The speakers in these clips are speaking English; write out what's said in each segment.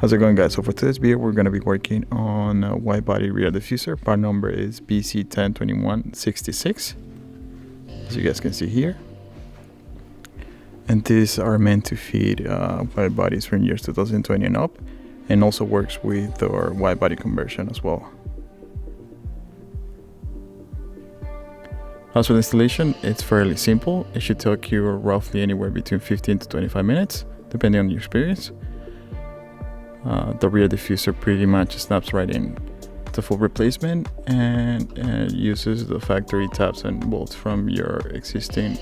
How's it going, guys? So for today's video, we're going to be working on a wide-body rear diffuser. Part number is vz102166, as you guys can see here. And these are meant to feed wide bodies from years 2020 and up, and also works with our wide body conversion as well. As for the installation, it's fairly simple. It should take you roughly anywhere between 15 to 25 minutes, depending on your experience. The rear diffuser pretty much snaps right in. It's a full replacement and uses the factory tabs and bolts from your existing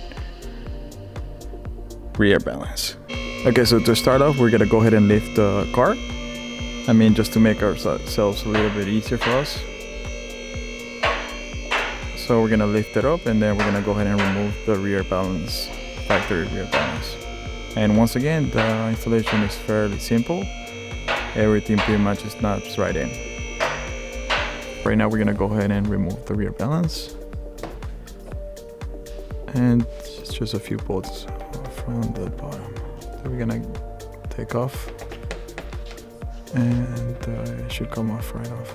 rear balance. Okay, so to start off, we're gonna go ahead and lift the car. Just to make ourselves a little bit easier for us. So we're gonna lift it up, and then we're gonna go ahead and remove the rear balance, factory rear balance. And once again, the installation is fairly simple. Everything pretty much snaps right in. Right now we're gonna go ahead and remove the rear balance. And it's just a few bolts from the bottom that we're gonna take off. And it should come off right off.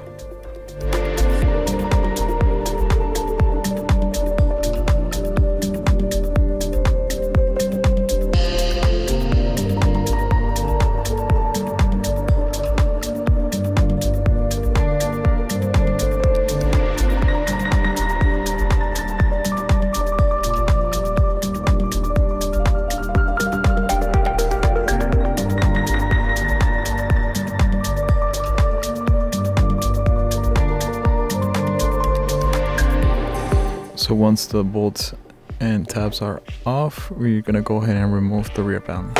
So once the bolts and tabs are off, we're gonna go ahead and remove the rear balance,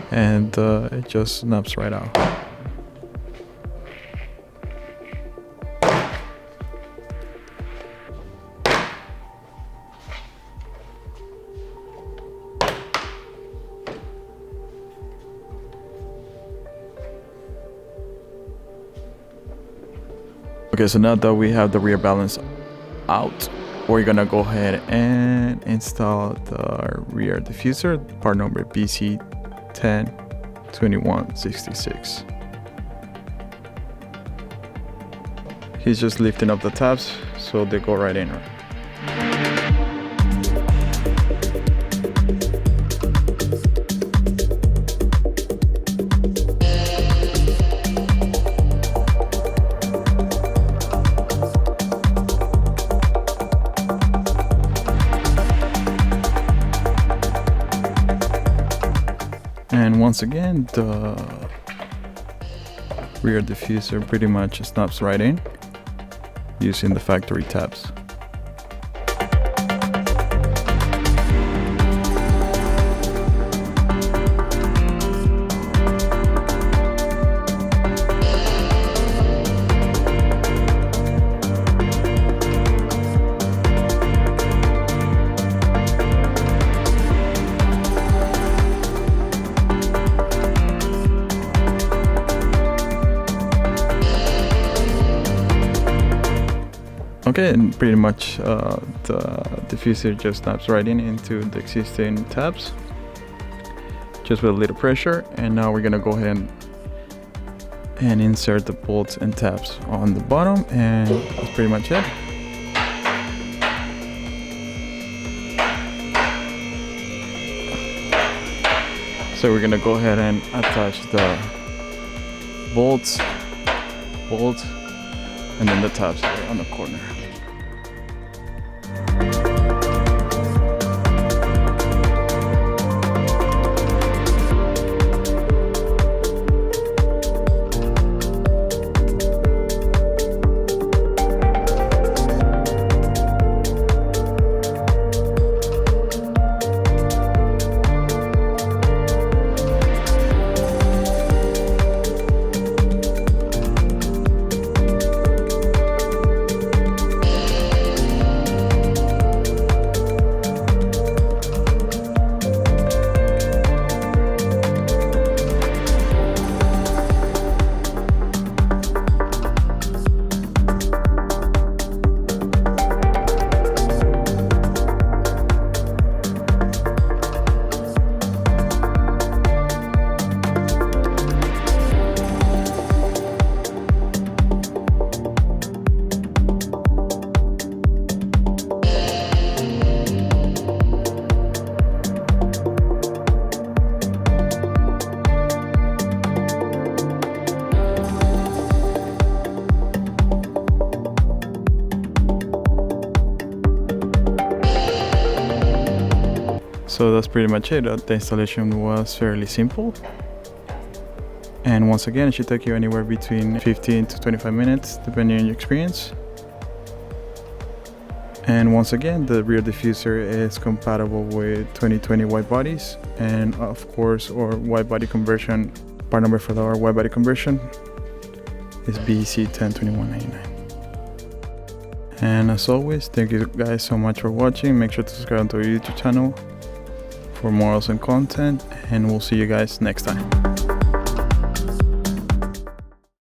and it just snaps right out. Okay, so now that we have the rear balance out, we're gonna go ahead and install the rear diffuser, part number vz102166. He's just lifting up the tabs so they go right in. And once again, the rear diffuser pretty much snaps right in using the factory tabs. Okay, and pretty much the diffuser just snaps right into the existing tabs, just with a little pressure. And now we're gonna go ahead and insert the bolts and tabs on the bottom, and that's pretty much it. So we're gonna go ahead and attach the bolts, and then the tabs are on the corner. So that's pretty much it. The installation was fairly simple. And once again, it should take you anywhere between 15 to 25 minutes, depending on your experience. And once again, the rear diffuser is compatible with 2020 wide bodies. And of course, our wide body conversion, part number for our wide body conversion is vz102166. And as always, thank you guys so much for watching. Make sure to subscribe to our YouTube channel for more awesome content, and we'll see you guys next time.